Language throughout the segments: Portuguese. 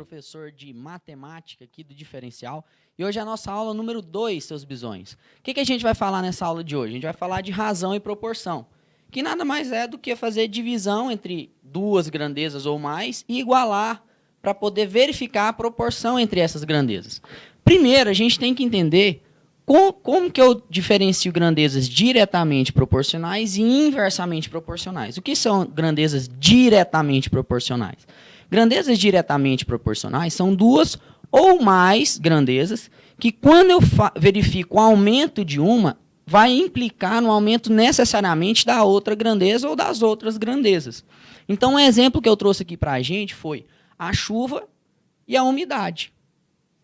professor de matemática aqui do diferencial. E hoje é a nossa aula número 2, seus bisões. O que a gente vai falar nessa aula de hoje? A gente vai falar de razão e proporção, que nada mais é do que fazer divisão entre duas grandezas ou mais e igualar para poder verificar a proporção entre essas grandezas. Primeiro, a gente tem que entender como que eu diferencio grandezas diretamente proporcionais e inversamente proporcionais. O que são grandezas diretamente proporcionais? Grandezas diretamente proporcionais são duas ou mais grandezas que, quando eu verifico o aumento de uma, vai implicar no aumento necessariamente da outra grandeza ou das outras grandezas. Então, um exemplo que eu trouxe aqui para a gente foi a chuva e a umidade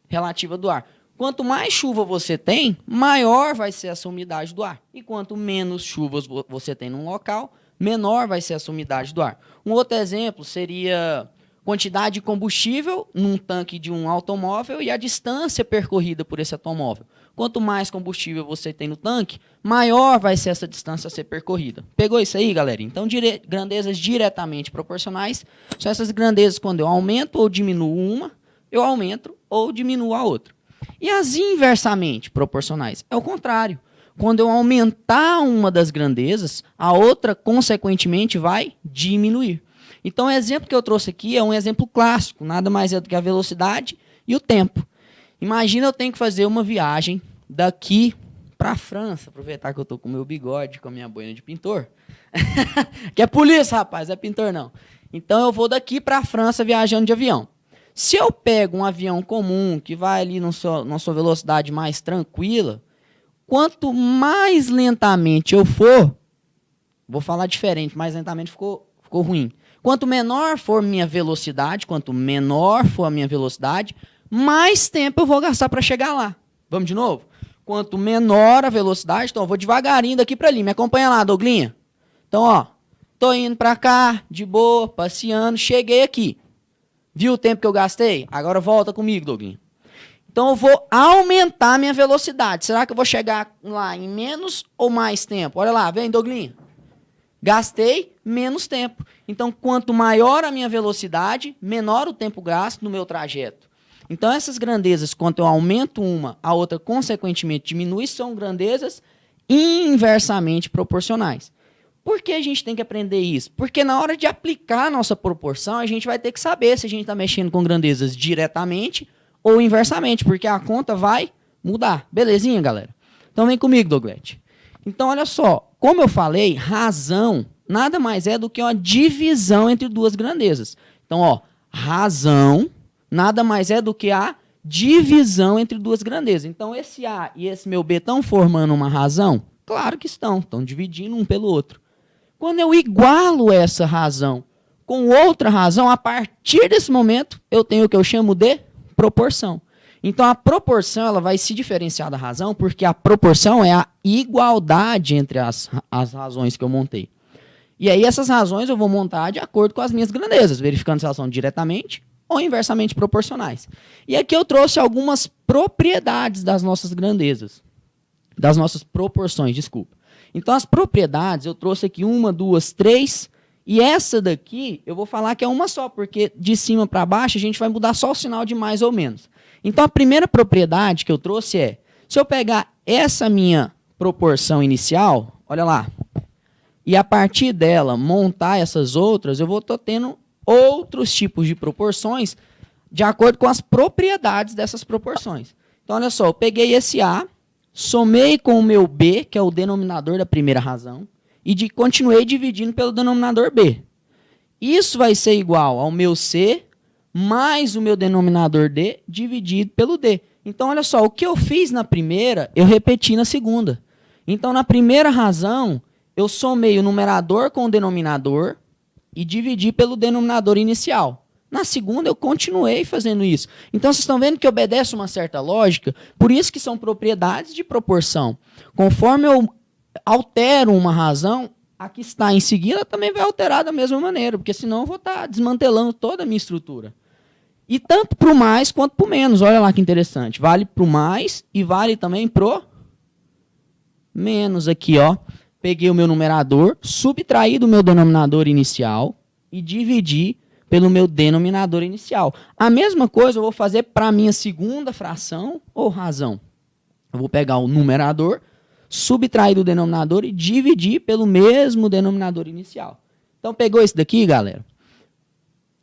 relativa do ar. Quanto mais chuva você tem, maior vai ser essa umidade do ar. E quanto menos chuvas você tem num local, menor vai ser essa umidade do ar. Um outro exemplo seria quantidade de combustível num tanque de um automóvel e a distância percorrida por esse automóvel. Quanto mais combustível você tem no tanque, maior vai ser essa distância a ser percorrida. Pegou isso aí, galera? Então, grandezas diretamente proporcionais são essas grandezas quando eu aumento ou diminuo uma, eu aumento ou diminuo a outra. E as inversamente proporcionais é o contrário. Quando eu aumentar uma das grandezas, a outra, consequentemente, vai diminuir. Então, o exemplo que eu trouxe aqui é um exemplo clássico, nada mais é do que a velocidade e o tempo. Imagina eu tenho que fazer uma viagem daqui para a França, aproveitar que eu estou com o meu bigode, com a minha boina de pintor. Que é polícia, rapaz, não é pintor não. Então, eu vou daqui para a França viajando de avião. Se eu pego um avião comum, que vai ali na sua velocidade mais tranquila, quanto mais lentamente eu for, vou falar diferente, mais lentamente ficou ruim. Quanto menor for minha velocidade, quanto menor for a minha velocidade, mais tempo eu vou gastar para chegar lá. Vamos de novo? Quanto menor a velocidade, então eu vou devagarinho daqui para ali. Me acompanha lá, Douglinha. Então, ó, tô indo para cá, de boa, passeando, cheguei aqui. Viu o tempo que eu gastei? Agora volta comigo, Douglinha. Então, eu vou aumentar a minha velocidade. Será que eu vou chegar lá em menos ou mais tempo? Olha lá, vem, Douglinha. Gastei menos tempo. Então, quanto maior a minha velocidade, menor o tempo gasto no meu trajeto. Então, essas grandezas, quando eu aumento uma, a outra, consequentemente, diminui, são grandezas inversamente proporcionais. Por que a gente tem que aprender isso? Porque na hora de aplicar a nossa proporção, a gente vai ter que saber se a gente está mexendo com grandezas diretamente ou inversamente, porque a conta vai mudar. Belezinha, galera? Então, vem comigo, Douglas. Então, olha só. Como eu falei, razão nada mais é do que uma divisão entre duas grandezas. Então, ó, razão nada mais é do que a divisão entre duas grandezas. Então, esse A e esse meu B estão formando uma razão? Claro que estão dividindo um pelo outro. Quando eu igualo essa razão com outra razão, a partir desse momento, eu tenho o que eu chamo de proporção. Então, a proporção ela vai se diferenciar da razão, porque a proporção é a igualdade entre as razões que eu montei. E aí, essas razões eu vou montar de acordo com as minhas grandezas, verificando se elas são diretamente ou inversamente proporcionais. E aqui eu trouxe algumas propriedades das nossas grandezas, das nossas proporções, desculpa. Então, as propriedades, eu trouxe aqui 1, 2, 3, e essa daqui eu vou falar que é uma só, porque de cima para baixo a gente vai mudar só o sinal de mais ou menos. Então, a primeira propriedade que eu trouxe é, se eu pegar essa minha proporção inicial, olha lá, e a partir dela montar essas outras, eu vou estar tendo outros tipos de proporções de acordo com as propriedades dessas proporções. Então, olha só, eu peguei esse A, somei com o meu B, que é o denominador da primeira razão, e continuei dividindo pelo denominador B. Isso vai ser igual ao meu C mais o meu denominador D dividido pelo D. Então, olha só, o que eu fiz na primeira, eu repeti na segunda. Então, na primeira razão, eu somei o numerador com o denominador e dividi pelo denominador inicial. Na segunda, eu continuei fazendo isso. Então, vocês estão vendo que obedece uma certa lógica? Por isso que são propriedades de proporção. Conforme eu altero uma razão, a que está em seguida também vai alterar da mesma maneira, porque senão eu vou estar desmantelando toda a minha estrutura. E tanto para o mais quanto para o menos. Olha lá que interessante. Vale para o mais e vale também para o menos aqui, ó. Peguei o meu numerador, subtraí do meu denominador inicial e dividi pelo meu denominador inicial. A mesma coisa eu vou fazer para a minha segunda fração ou razão. Eu vou pegar o numerador, subtrair do denominador e dividir pelo mesmo denominador inicial. Então, pegou isso daqui, galera?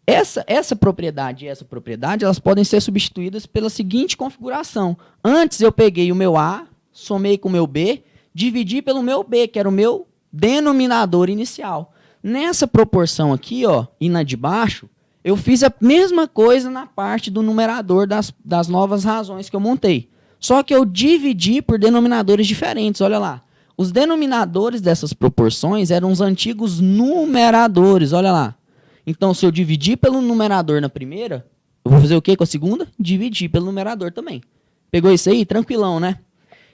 Essa propriedade e essa propriedade, elas podem ser substituídas pela seguinte configuração. Antes eu peguei o meu A, somei com o meu B, dividi pelo meu B, que era o meu denominador inicial. Nessa proporção aqui, ó, e na de baixo, eu fiz a mesma coisa na parte do numerador das novas razões que eu montei. Só que eu dividi por denominadores diferentes, olha lá. Os denominadores dessas proporções eram os antigos numeradores, olha lá. Então, se eu dividir pelo numerador na primeira, eu vou fazer o quê com a segunda? Dividir pelo numerador também. Pegou isso aí? Tranquilão, né?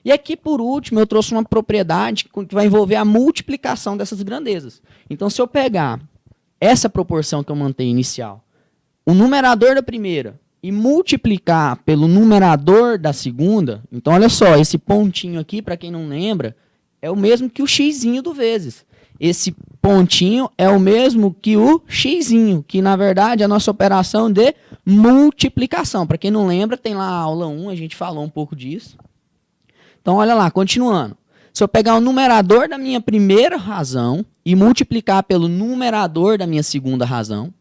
E aqui, por último, eu trouxe uma propriedade que vai envolver a multiplicação dessas grandezas. Então, se eu pegar essa proporção que eu mantenho inicial, o numerador da primeira, e multiplicar pelo numerador da segunda, então, olha só, esse pontinho aqui, para quem não lembra, é o mesmo que o xzinho do vezes. Esse pontinho é o mesmo que o xzinho, que na verdade é a nossa operação de multiplicação. Para quem não lembra, tem lá a aula 1, a gente falou um pouco disso. Então, olha lá, continuando. Se eu pegar o numerador da minha primeira razão e multiplicar pelo numerador da minha segunda razão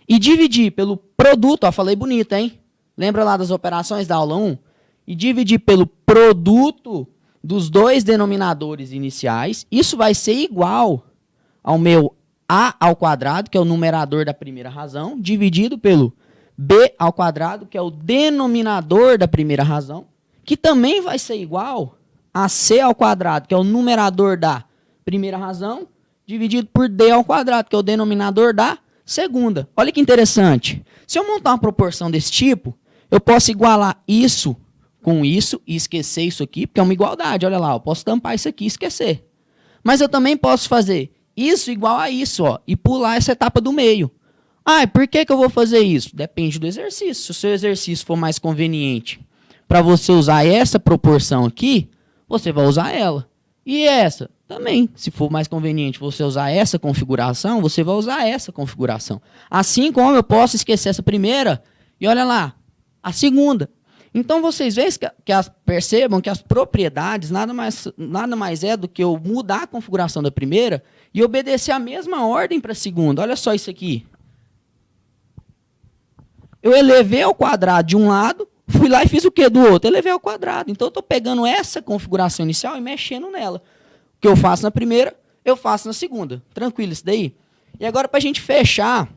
e dividir pelo produto, ó, falei bonito, hein? Lembra lá das operações da aula 1? E dividir pelo produto dos dois denominadores iniciais, isso vai ser igual ao meu A ao quadrado, que é o numerador da primeira razão, dividido pelo B ao quadrado, que é o denominador da primeira razão, que também vai ser igual a C ao quadrado, que é o numerador da primeira razão, dividido por D ao quadrado, que é o denominador da segunda. Olha que interessante. Se eu montar uma proporção desse tipo, eu posso igualar isso com isso e esquecer isso aqui, porque é uma igualdade. Olha lá, eu posso tampar isso aqui e esquecer. Mas eu também posso fazer isso igual a isso, ó, e pular essa etapa do meio. Ah, e por que eu vou fazer isso? Depende do exercício. Se o seu exercício for mais conveniente para você usar essa proporção aqui, você vai usar ela. E essa também. Se for mais conveniente você usar essa configuração, você vai usar essa configuração. Assim como eu posso esquecer essa primeira e olha lá, a segunda. Então, vocês veem percebam que as propriedades nada mais é do que eu mudar a configuração da primeira e obedecer a mesma ordem para a segunda. Olha só isso aqui. Eu elevei ao quadrado de um lado, fui lá e fiz o quê do outro? Elevei ao quadrado. Então, eu estou pegando essa configuração inicial e mexendo nela. O que eu faço na primeira, eu faço na segunda. Tranquilo isso daí? E agora, para a gente fechar...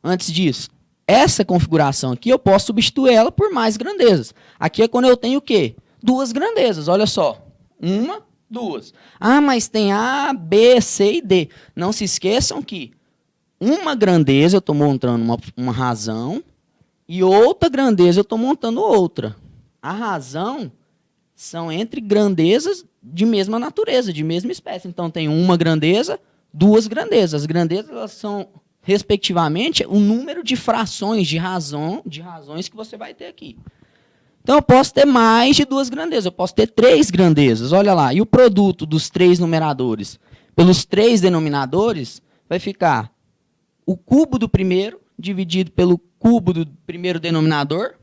antes disso... Essa configuração aqui, eu posso substituir ela por mais grandezas. Aqui é quando eu tenho o quê? Duas grandezas, olha só. Uma, duas. Ah, mas tem A, B, C e D. Não se esqueçam que uma grandeza eu estou montando uma razão e outra grandeza eu estou montando outra. A razão são entre grandezas de mesma natureza, de mesma espécie. Então, tem uma grandeza, duas grandezas. As grandezas elas são... respectivamente, o número de frações de razões que você vai ter aqui. Então, eu posso ter mais de duas grandezas, eu posso ter três grandezas, olha lá. E o produto dos três numeradores pelos três denominadores vai ficar o cubo do primeiro dividido pelo cubo do primeiro denominador,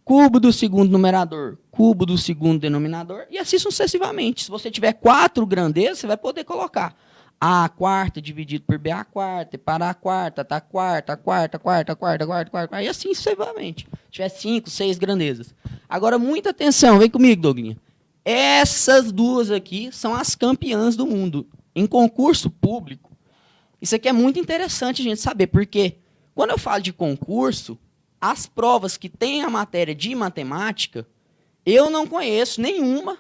cubo do segundo numerador, cubo do segundo denominador, e assim sucessivamente. Se você tiver quatro grandezas, você vai poder colocar A quarta dividido por B a quarta, e para a quarta, tá a quarta, a quarta, a quarta, a quarta, a quarta, a quarta, e assim sucessivamente. Se tiver 5, 6 grandezas. Agora, muita atenção, vem comigo, Douglinha. Essas duas aqui são as campeãs do mundo. Em concurso público, isso aqui é muito interessante a gente saber, porque quando eu falo de concurso, as provas que têm a matéria de matemática, eu não conheço nenhuma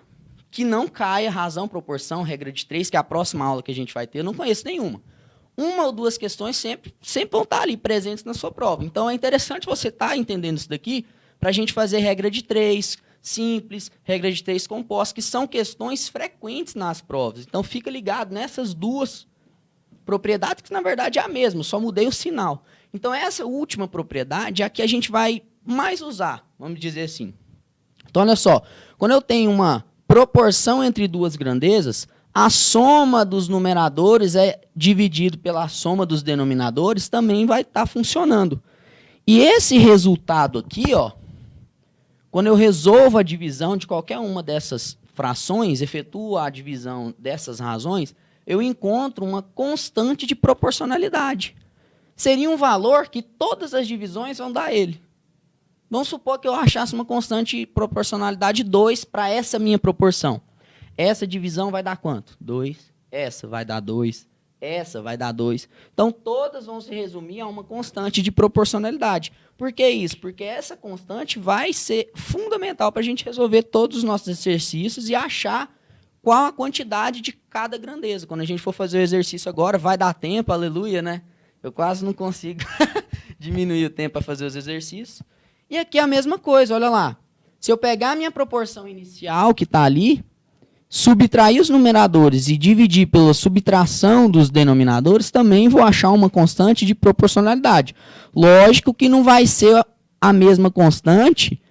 que não caia razão, proporção, regra de 3, que é a próxima aula que a gente vai ter, eu não conheço nenhuma. Uma ou duas questões sempre vão estar ali presentes na sua prova. Então, é interessante você estar entendendo isso daqui para a gente fazer regra de 3, simples, regra de 3 composta, que são questões frequentes nas provas. Então, fica ligado nessas duas propriedades, que na verdade é a mesma, só mudei o sinal. Então, essa última propriedade é a que a gente vai mais usar, vamos dizer assim. Então, olha só, quando eu tenho uma proporção entre duas grandezas, a soma dos numeradores é dividido pela soma dos denominadores, também vai estar funcionando. E esse resultado aqui, ó, quando eu resolvo a divisão de qualquer uma dessas frações, efetuo a divisão dessas razões, eu encontro uma constante de proporcionalidade. Seria um valor que todas as divisões vão dar ele. Vamos supor que eu achasse uma constante de proporcionalidade 2 para essa minha proporção. Essa divisão vai dar quanto? 2. Essa vai dar 2. Essa vai dar 2. Então, todas vão se resumir a uma constante de proporcionalidade. Por que isso? Porque essa constante vai ser fundamental para a gente resolver todos os nossos exercícios e achar qual a quantidade de cada grandeza. Quando a gente for fazer o exercício agora, vai dar tempo, aleluia, né? Eu quase não consigo diminuir o tempo para fazer os exercícios. E aqui é a mesma coisa, olha lá. Se eu pegar a minha proporção inicial, que está ali, subtrair os numeradores e dividir pela subtração dos denominadores, também vou achar uma constante de proporcionalidade. Lógico que não vai ser a mesma constante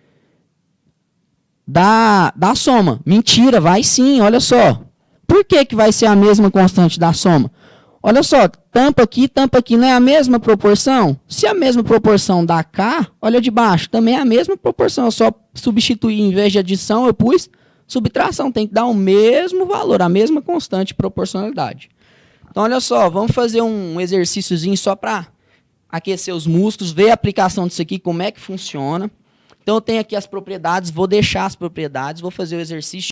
da soma. Mentira, vai sim, olha só. Por que vai ser a mesma constante da soma? Olha só, tampa aqui, não é a mesma proporção? Se a mesma proporção dá K, olha de baixo, também é a mesma proporção. Eu só substituí, em vez de adição, eu pus subtração. Tem que dar o mesmo valor, a mesma constante de proporcionalidade. Então, olha só, vamos fazer um exercíciozinho só para aquecer os músculos, ver a aplicação disso aqui, como é que funciona. Então, eu tenho aqui as propriedades, vou deixar as propriedades, vou fazer o exercício.